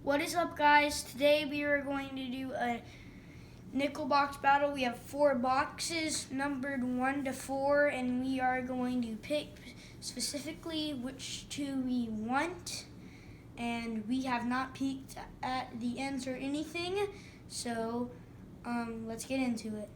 What is up, guys? Today we are going to do a nickel box battle. We have 4 boxes numbered 1 to 4, and we are going to pick specifically which 2 we want. And we have not peeked at the ends or anything, so let's get into it.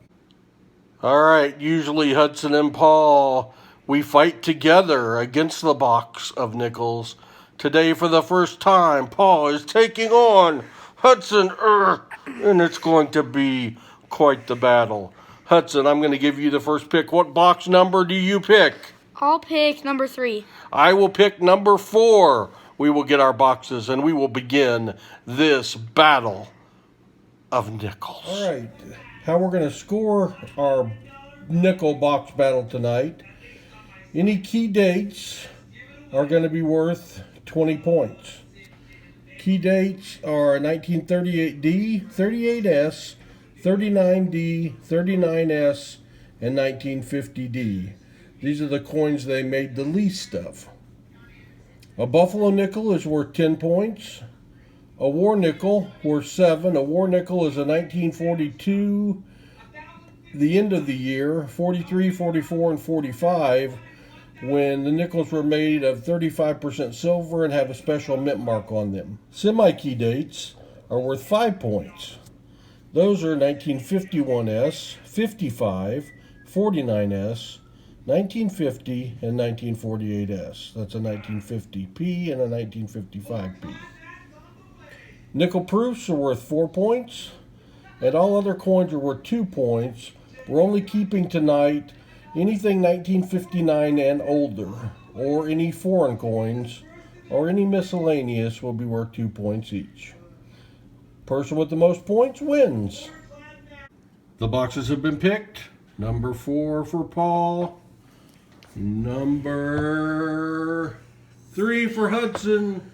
All right, usually Hudson and Paul, we fight together against the box of nickels. Today, for the first time, Paul is taking on Hudson, and it's going to be quite the battle. Hudson, I'm going to give you the first pick. What box number do you pick? I'll pick number 3. I will pick number 4. We will get our boxes, and we will begin this battle of nickels. All right, how we're going to score our nickel box battle tonight. Any key dates are going to be worth 20 points. Key dates are 1938D, 38S, 39D, 39S, and 1950D. These are the coins they made the least of. A Buffalo nickel is worth 10 points. A war nickel worth 7. A war nickel is a 1942, the end of the year, 43, 44, and 45, when the nickels were made of 35% silver and have a special mint mark on them. Semi-key dates are worth 5 points. Those are 1951S, 55, 49S, 1950, and 1948S. That's a 1950P and a 1955P. Nickel proofs are worth 4 points, and all other coins are worth 2 points. We're only keeping tonight anything 1959 and older, or any foreign coins, or any miscellaneous will be worth 2 points each. Person with the most points wins. The boxes have been picked. Number 4 for Paul. Number 3 for Hudson.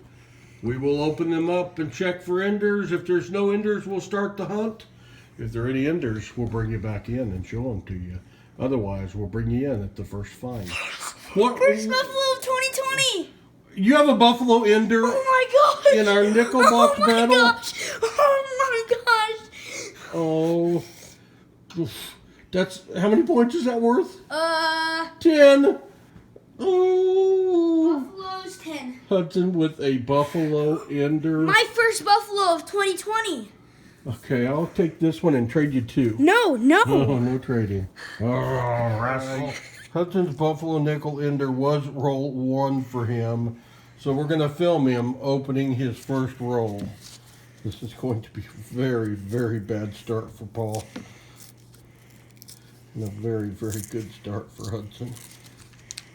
We will open them up and check for enders. If there's no enders, we'll start the hunt. If there are any enders, we'll bring you back in and show them to you. Otherwise, we'll bring you in at the first find. What? First Buffalo of 2020! You have a Buffalo ender? Oh my gosh! In our nickel box battle? Gosh. Oh my gosh! Oh. That's, how many points is that worth? 10. Oh. Buffalo's 10. Hudson with a Buffalo ender. My first Buffalo of 2020. Okay, I'll take this one and trade you 2. No. No trading. Oh, rascal. Hudson's Buffalo nickel ender was roll 1 for him, so we're going to film him opening his first roll. This is going to be a very, very bad start for Paul. And a very, very good start for Hudson.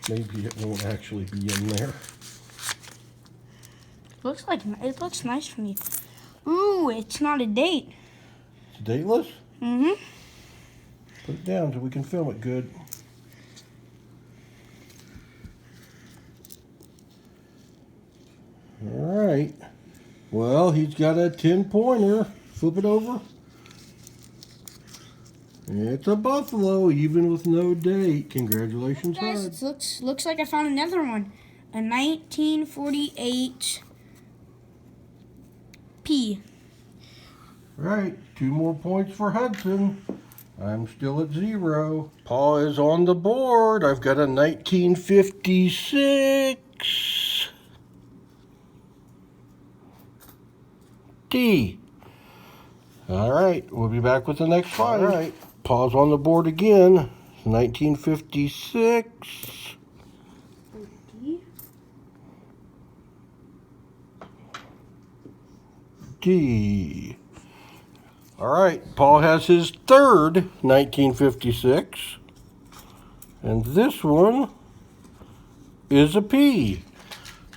Maybe it won't actually be in there. It looks nice for me. Ooh, it's not a date. It's dateless? Mm-hmm. Put it down so we can film it good. All right. Well, he's got a 10-pointer. Flip it over. It's a Buffalo, even with no date. Congratulations, Guys, Hud. it looks like I found another one. A 1948 P. All right, 2 more points for Hudson. I'm still at 0. Paul is on the board. I've got a 1956 D. All right, we'll be back with the next find. All right, Paul's on the board again. 1956 D. All right, Paul has his third 1956, and this one is a P.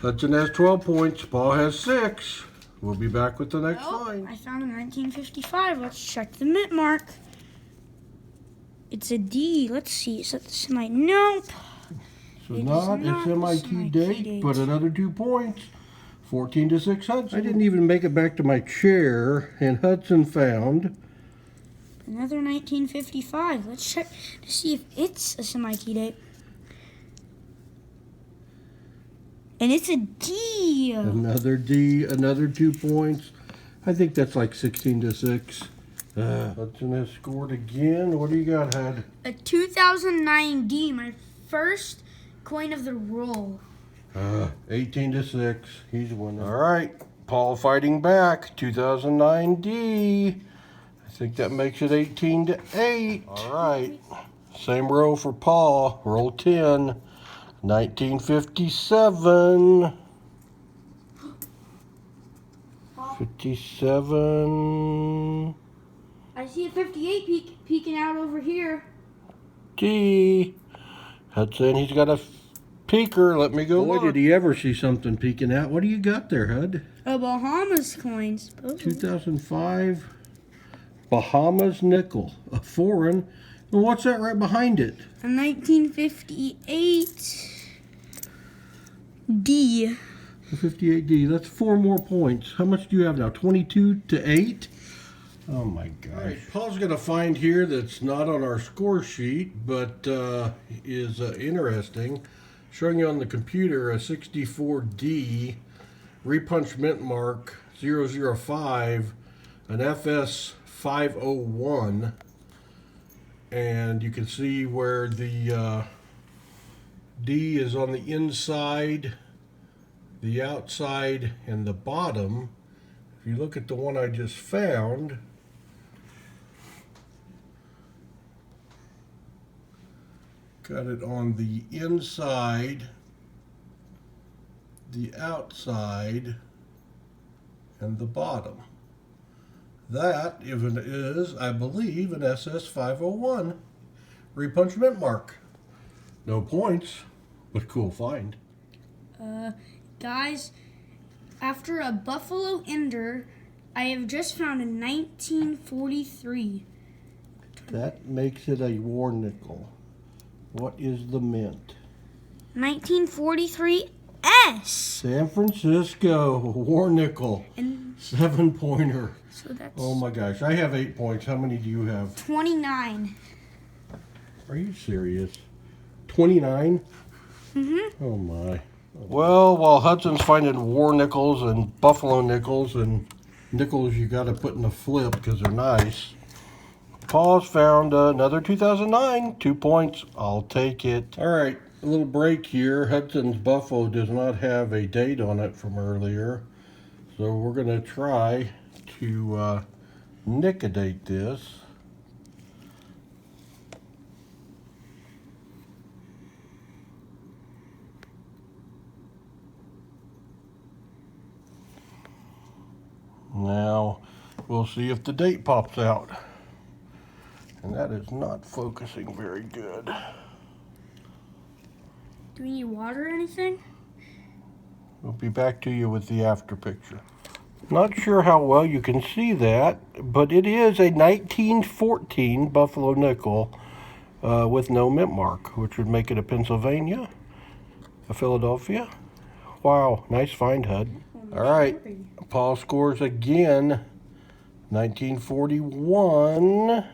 Hudson has 12 points. Paul has 6. We'll be back with the next find. I found a 1955. Let's check the mint mark. It's a D. Let's see. Is that the semi? Nope. So not a semi-key date, but another 2 points. 14 to 6 Hudson. I didn't even make it back to my chair, and Hudson found another 1955. Let's check to see if it's a semi-key date. And it's a D. Another D, another 2 points. I think that's like 16-6. Hudson has scored again. What do you got, Hud? A 2009 D, my first coin of the roll. 18-6. He's winning. All right, Paul fighting back. 2009 D. I think that makes it 18-8. All right, same row for Paul. Roll 10. 1957. 57. I see a 58 peeking out over here. D. Hudson, he's got a peeker. Let me go. Boy, did he ever see something peeking out. What do you got there, Hud? A Bahamas coin. 2005 Bahamas nickel. A foreign. And what's that right behind it? A 1958 D. A 58D. That's 4 more points. How much do you have now? 22-8? Oh my gosh. Right, Paul's going to find here that's not on our score sheet, but is interesting. Showing you on the computer a 64D repunch mint mark 005, an FS 501. And you can see where the D is on the inside, the outside, and the bottom. If you look at the one I just found, got it on the inside, the outside, and the bottom. That even is, I believe, an SS 501 repunch mint mark. No points, but cool find. Guys, after a Buffalo Ender, I have just found a 1943. That makes it a war nickel. What is the mint? 1943 S. San Francisco war nickel. And 7-pointer. so that's Oh my gosh, I have 8 points. How many do you have? 29. Are you serious? 29? Mm-hmm. Oh my. Well, while Hudson's finding war nickels and buffalo nickels and nickels you got to put in a flip because they're nice, Paul's found another 2009, 2 points. I'll take it. All right, a little break here. Hudson's buffalo does not have a date on it from earlier, so we're going to try to nick-a-date this. Now, we'll see if the date pops out. And that is not focusing very good. Do we need water or anything? We'll be back to you with the after picture. Not sure how well you can see that, but it is a 1914 Buffalo nickel with no mint mark, which would make it a Pennsylvania, a Philadelphia. Wow, nice find, Hud. All right, Paul scores again, 1941.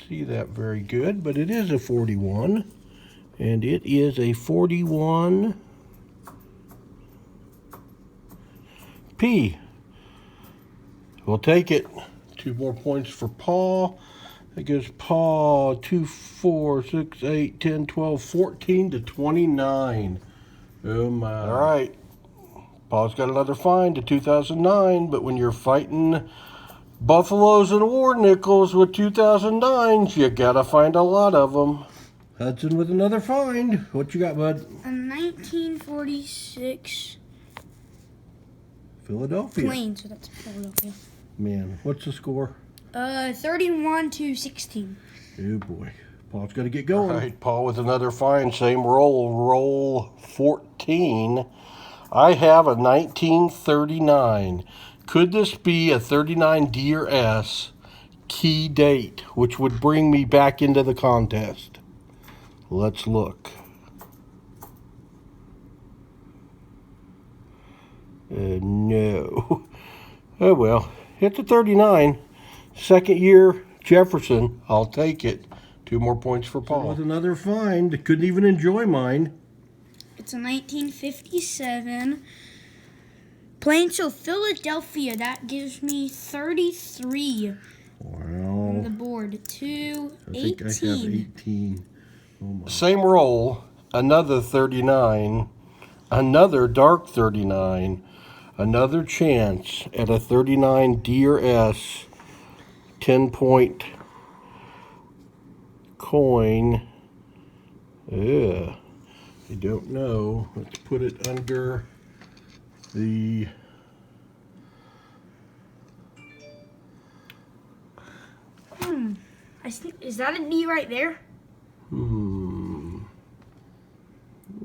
See that very good, but it is a 41, and it is a 41 P. We'll take it. 2 more points for Paul. That gives Paul 2, 4, 6, 8, 10, 12, 14 to 29. Oh my. All right. Paul's got another find to 2009, but when you're fighting buffaloes and war nickels with 2009s, you gotta find a lot of them. Hudson with another find. What you got, bud? A 1946 Philadelphia. plane, so that's Philadelphia. Man, what's the score? 31-16. Oh boy. Paul's got to get going. All right, Paul with another find. Same roll 14. I have a 1939. Could this be a 39 D or S key date, which would bring me back into the contest? Let's look. No. Oh well, it's a 39. Second year Jefferson. I'll take it. 2 more points for Paul. So with another find. Couldn't even enjoy mine. It's a 1957. Plainfield, Philadelphia. That gives me 33 on the Wow. board. To I think 18. I have 18. Oh my. Same roll, another 39, another dark 39, another chance at a 39 D or S 10-point coin. Yeah, I don't know. Let's put it under the I think, is that a D right there?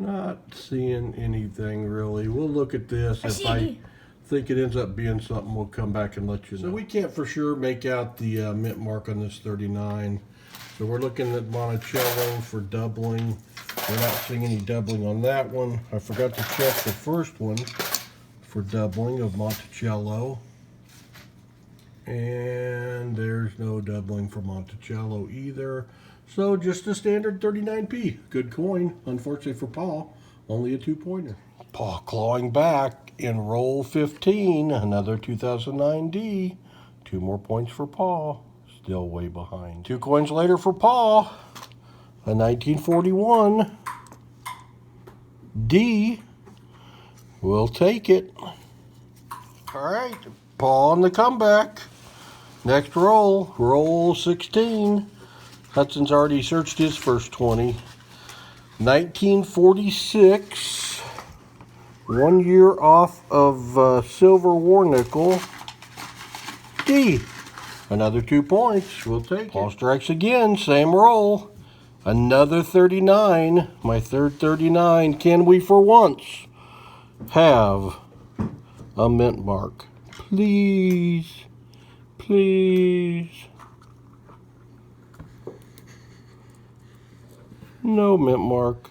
not seeing anything really. We'll look at this. I see a D. Think it ends up being something, we'll come back and let you know. So we can't for sure make out the mint mark on this 39. So we're looking at Monticello for doubling. We're not seeing any doubling on that one. I forgot to check the first one for doubling of Monticello. And there's no doubling for Monticello either. So just a standard 39p. Good coin. Unfortunately for Paul, only a 2-pointer. Paul clawing back in roll 15. Another 2009 D. 2 more points for Paul. Still way behind. 2 coins later for Paul. A 1941 D. We'll take it. All right. Paul on the comeback. Next roll. Roll 16. Hudson's already searched his first 20. 1946. 1 year off of silver war nickel. D. Another 2 points. We'll take it. Paul strikes again. Same roll. Another 39. My third 39. Can we for once have a mint mark? Please. Please. No mint mark.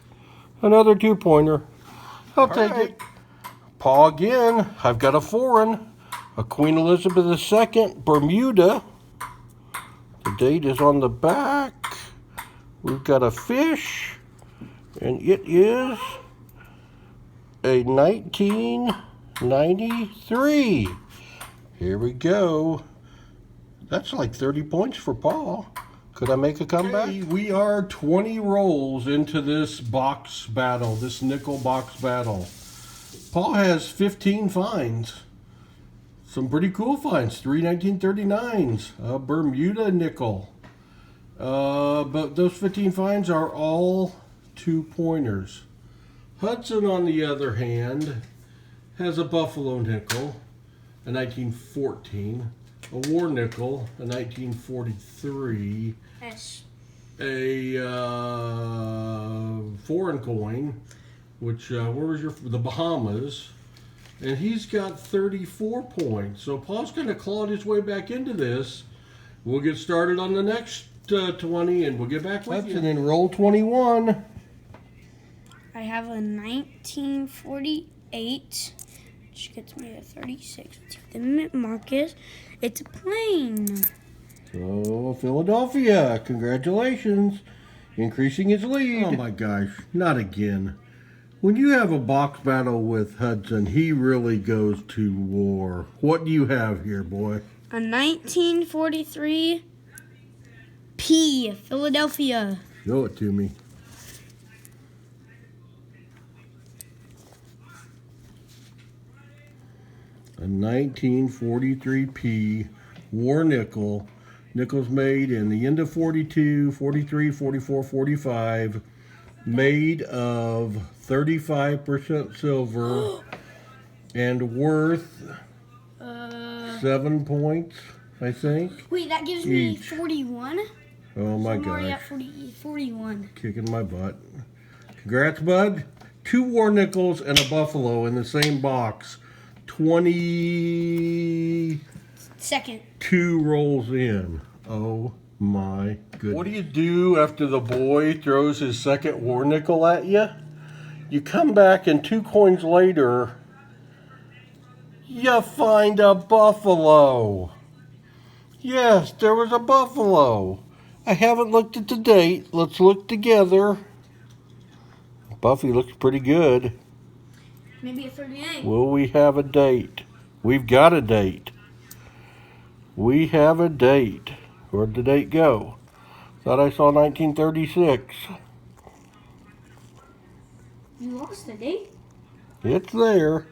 Another 2-pointer. I'll take it. Paul again. I've got a foreign. A Queen Elizabeth II, Bermuda. The date is on the back. We've got a fish. And it is a 1993. Here we go. That's like 30 points for Paul. Could I make a comeback? Okay, we are 20 rolls into this box battle, this nickel box battle. Paul has 15 finds. Some pretty cool finds. 3 1939s. A Bermuda nickel. But those 15 finds are all 2-pointers. Hudson, on the other hand, has a Buffalo nickel, a 1914. A war nickel, a 1943. S. A foreign coin, which where was the Bahamas, and he's got 34 points. So Paul's kind of clawed his way back into this. We'll get started on the next 20, and we'll get back with you. And then roll 21. I have a 1948, which gets me to 36. Let's see what the mint mark is. It's a plane. So, Philadelphia, congratulations. Increasing his lead. Oh my gosh, not again. When you have a box battle with Hudson, he really goes to war. What do you have here, boy? A 1943 P, Philadelphia. Show it to me. A 1943 P war nickel. Nickels made in the end of 42, 43, 44, 45. Made of 35% silver and worth 7 points, I think. Wait, that gives me 41? Oh my I'm already gosh. at 41. Kicking my butt. Congrats, bud. 2 war nickels and a buffalo in the same box. 22 Second. rolls in. Oh my goodness. What do you do after the boy throws his second war nickel at you? You come back and 2 coins later, you find a buffalo. Yes, there was a buffalo. I haven't looked at the date. Let's look together. Buffy looks pretty good. Maybe a 38. Will we have a date? We've got a date. We have a date. Where'd the date go? Thought I saw 1936. You lost the date? It's there.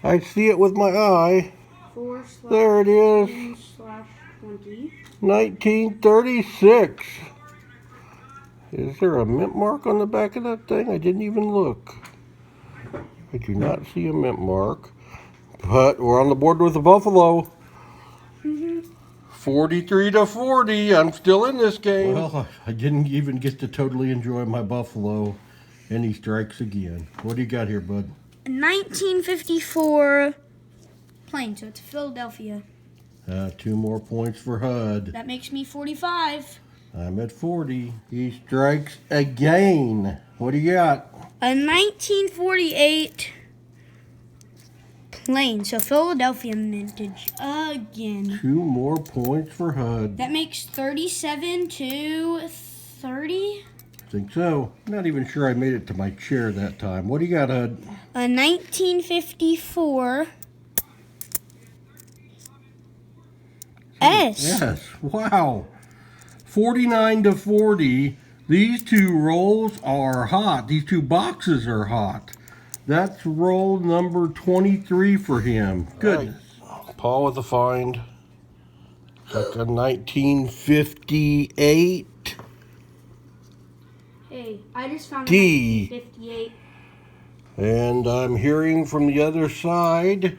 I see it with my eye. 4 There it is. 10/20. 1936. Is there a mint mark on the back of that thing? I didn't even look. I do not see a mint mark. But we're on the board with the Buffalo. 43-40. I'm still in this game. Well, I didn't even get to totally enjoy my Buffalo. And he strikes again. What do you got here, bud? 1954 plane, so it's Philadelphia. 2 more points for HUD. That makes me 45. I'm at 40. He strikes again. What do you got? A 1948 plane, so Philadelphia vintage again. 2 more points for HUD. That makes 37-30. Think so. Not even sure I made it to my chair that time. What do you got, HUD? A 1954 S. Yes. Wow. 49-40. These 2 rolls are hot. These 2 boxes are hot. That's roll number 23 for him. Good. Right. Paul with the find. Like a 1958. Hey, I just found a D. 1958. And I'm hearing from the other side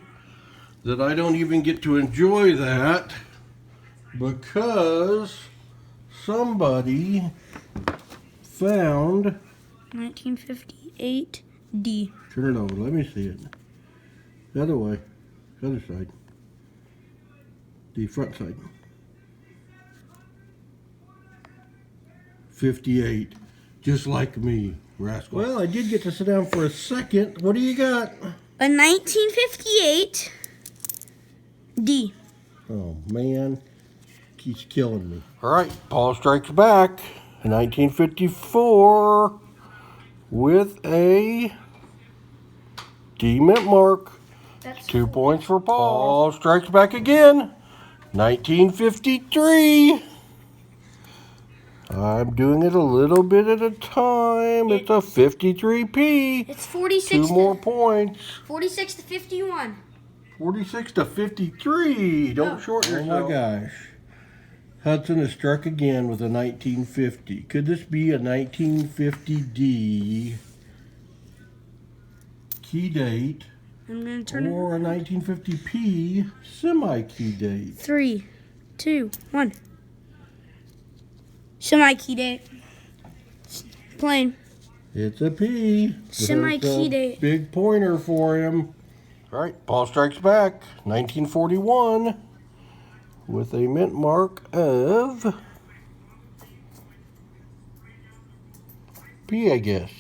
that I don't even get to enjoy that because somebody found 1958 D. Turn it over. Let me see it. The other way. The other side. The front side. 58. Just like me, rascal. Well, I did get to sit down for a second. What do you got? A 1958 D. Oh, man. Keeps killing me. All right. Paul strikes back. In 1954 with a D mint mark. That's 2 points for Paul. Paul strikes back again. 1953. I'm doing it a little bit at a time. It's a 53P. It's 46. 2 more points. 46 to 51. 46 to 53. Don't short yourself. Oh my gosh. Hudson has struck again with a 1950. Could this be a 1950D key date? I'm going to turn or a 1950P semi-key date? 3, 2, 1. Semi-key date. Plane. It's a P. Semi-key date. Big pointer for him. All right, Paul strikes back. 1941 with a mint mark of P, I guess.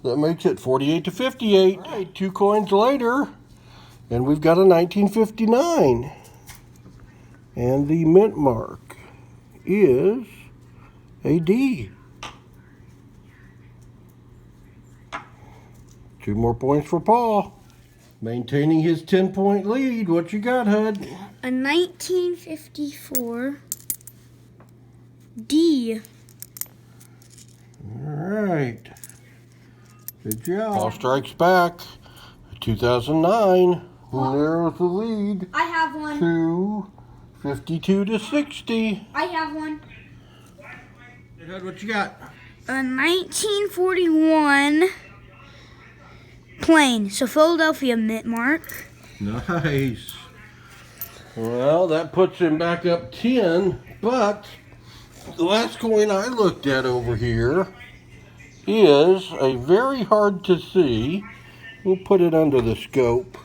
That makes it 48 to 58. All right, 2 coins later, and we've got a 1959. And the mint mark is a D. 2 more points for Paul. Maintaining his 10-point lead. What you got, HUD? A 1954 D. All right. Good job. Paul strikes back. 2009 narrows the lead. I have one. To 52 to 60. I have one. Hey, HUD, what you got? A 1941 plane. So Philadelphia mint mark. Nice. Well, that puts him back up 10, but the last coin I looked at over here is a very hard to see. We'll put it under the scope.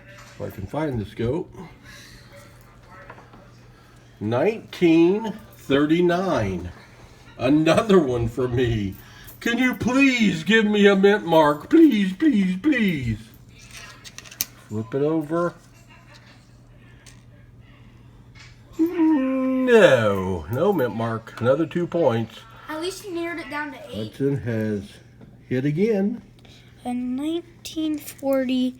If I can find the scope. 1939. Another one for me. Can you please give me a mint mark? Please, please, please. Flip it over. No. No mint mark. Another 2 points. At least he narrowed it down to 8. Hudson has hit again. A 1940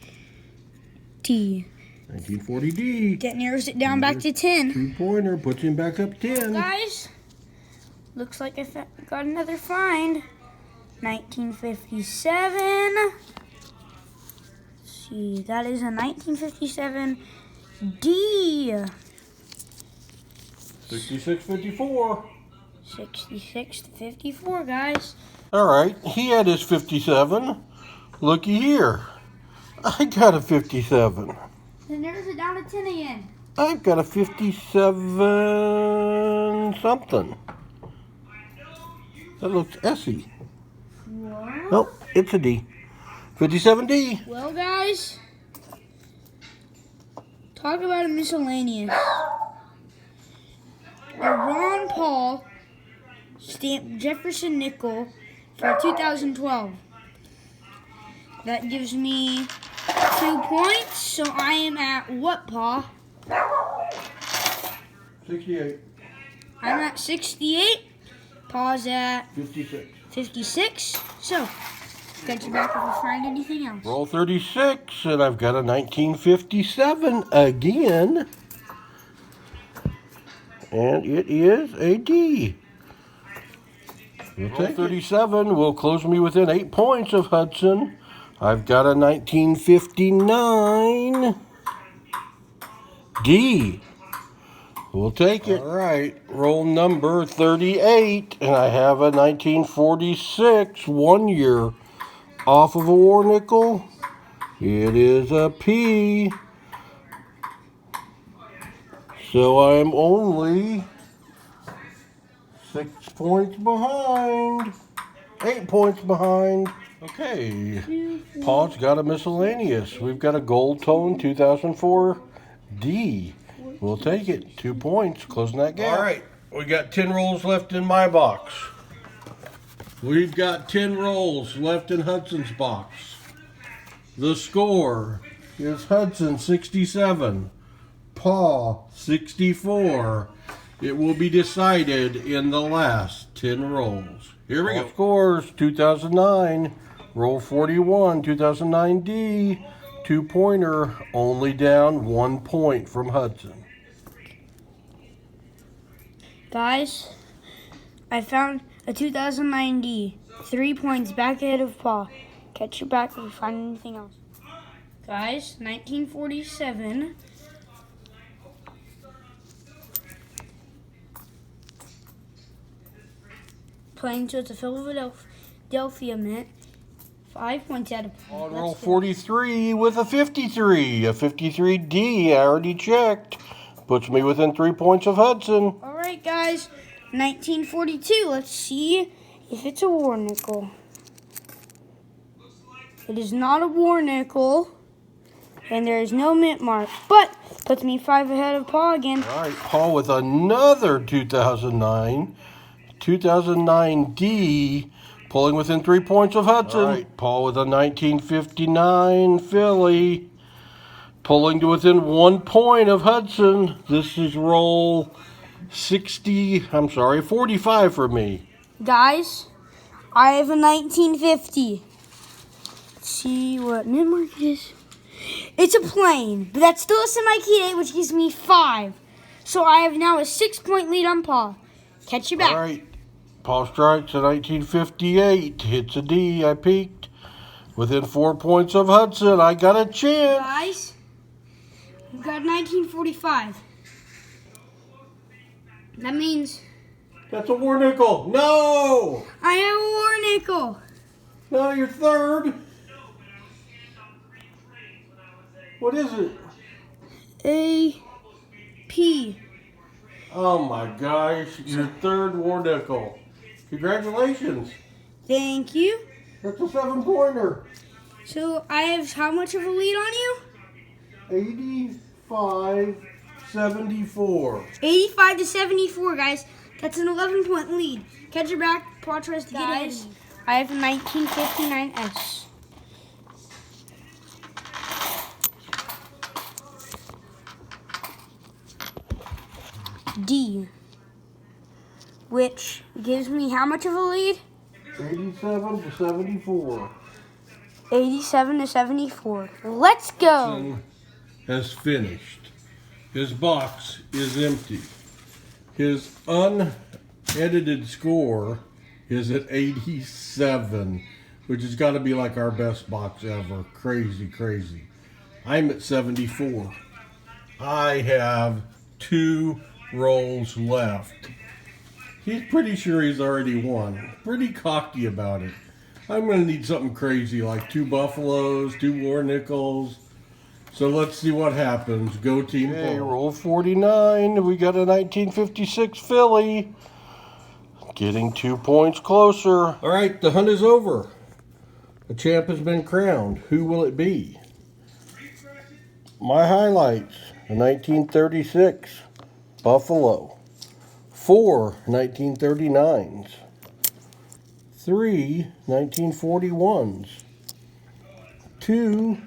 D. 1940D. That narrows it down back to 10. 2-pointer puts him back up 10. Guys, looks like I got another find. 1957. Let's see, that is a 1957 D. 66-54. 66 to 54, guys. All right, he had his 57. Looky here. I got a 57. Then there's it down to 10 again. I've got a 57 something. That looks S-y. What? Nope, it's a D. 57D. Well, guys, talk about a miscellaneous. A Ron Paul stamped Jefferson nickel for 2012. That gives me 2 points, so I am at what, Pa? 68. I'm at 68. Pa's at 56. 56. So, got you back if you find anything else. Roll 36, and I've got a 1957 again. And it is a D. Roll 37 will close me within 8 points of Hudson. I've got a 1959 D. We'll take it. All right, roll number 38, and I have a 1946 1 year off of a war nickel. It is a P. So I'm only 6 points behind. 8 points behind. Okay. Paul's got a miscellaneous. We've got a gold tone 2004 D. We'll take it. 2 points. Closing that gap. All right. We got 10 rolls left in my box. We've got 10 rolls left in Hudson's box. The score is Hudson 67. Paul 64. It will be decided in the last 10 rolls. Here we go. Scores 2009. Roll 41. 2009D. 2-pointer. Only down 1 point from Hudson. Guys, I found a 2009D. 3 points back ahead of Paul. Catch you back if we find anything else. Guys, 1947. Playing to the Philadelphia Mint. 5 points out of Paul. On roll 43 with a 53. A 53D, I already checked. Puts me within 3 points of Hudson. All right, guys. 1942. Let's see if it's a war nickel. It is not a war nickel. And there is no mint mark. But puts me 5 ahead of Paul again. All right, Paul with another 2009. 2009D. Pulling within 3 points of Hudson. All right, Paul with a 1959 Philly. Pulling to within 1 point of Hudson. This is roll 45 for me. Guys, I have a 1950. Let's see what mint mark it is. It's a plain, but that's still a semi-key 8, which gives me 5. So I have now a 6-point lead on Paul. Catch you back. All right. Paul strikes at 1958. Hits a D. I peaked. Within 4 points of Hudson. I got a chance. Guys, we've got 1945. That means That's a war nickel. No! I have a war nickel. No, you're third. What is it? A P. Oh my gosh. Your third war nickel. Congratulations. Thank you. That's a 7-pointer. So I have how much of a lead on you? 85-74. 85 to 74, guys. That's an 11-point lead. Catch your back. Paul tries to get ahead. I have a 1959S. D, which gives me how much of a lead? 87 to 74. 87 to 74. Let's go. Hudson has finished. His box is empty. His unedited score is at 87, which has got to be like our best box ever. Crazy, crazy. I'm at 74. I have 2 rolls left. He's pretty sure he's already won. Pretty cocky about it. I'm going to need something crazy like 2 buffaloes, 2 war nickels. So let's see what happens. Go team. Okay, roll 49. We got a 1956 Philly. Getting 2 points closer. All right, the hunt is over. The champ has been crowned. Who will it be? My highlights, the 1936 Buffalo. 4 1939s. 3 1941s. 2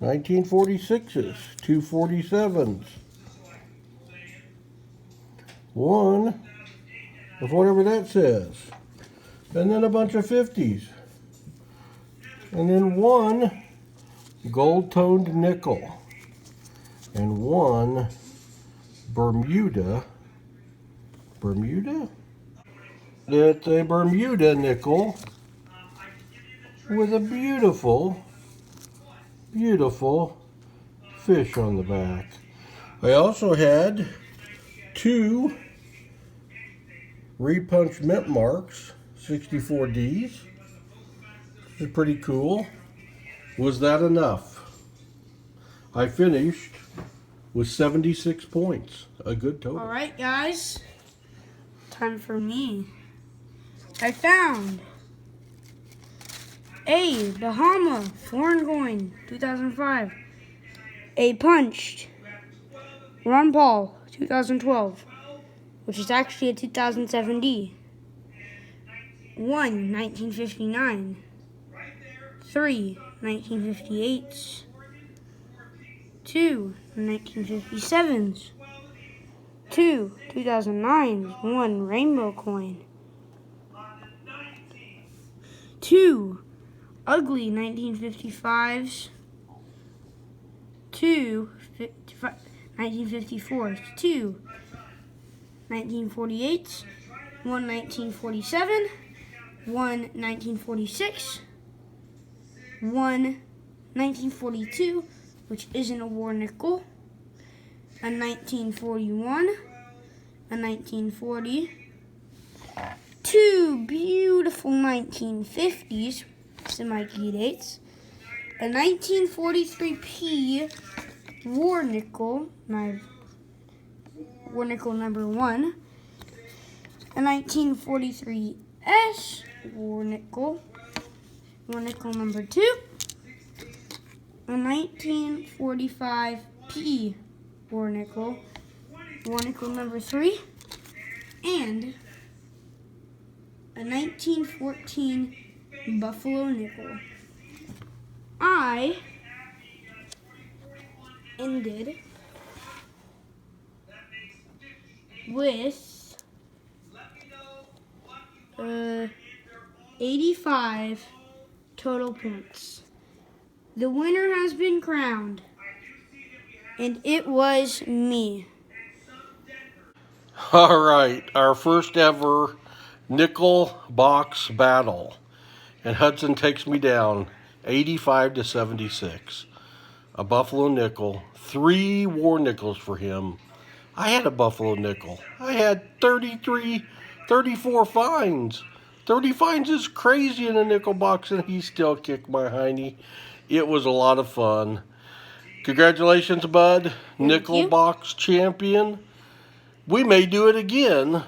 1946s. 2 47s. 1 of whatever that says. And then a bunch of 50s. And then 1 gold-toned nickel. And 1 Bermuda. It's a Bermuda nickel with a beautiful, beautiful fish on the back. I also had 2 repunched mint marks, 64Ds. Which is pretty cool. Was that enough? I finished with 76 points. A good total. All right, guys. Time for me. I found a Bahama foreign coin, 2005. A punched Ron Paul, 2012, which is actually a 2007D. 1 1959. 3 1958s. 2 1957s. 2 2009s, 1 rainbow coin. 2 ugly 1955s. 2 1954s. 2 1948s. 1 1947. 1 1946. 1 1942, which isn't a war nickel. A 1941, a 1940, 2 beautiful 1950s, semi-key dates, a 1943P war nickel, my war nickel number 1, a 1943S war nickel number 2, a 1945P war nickel number 3, and a 1914 Buffalo nickel. I ended with 85 total points. The winner has been crowned, and it was me. All right, our first ever nickel box battle. And Hudson takes me down 85 to 76. A Buffalo nickel, 3 war nickels for him. I had a Buffalo nickel. I had 34 fines. 30 fines is crazy in a nickel box, and he still kicked my hiney. It was a lot of fun. Congratulations, bud. Nickel box champion. We may do it again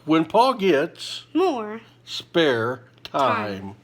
when Paul gets more spare time.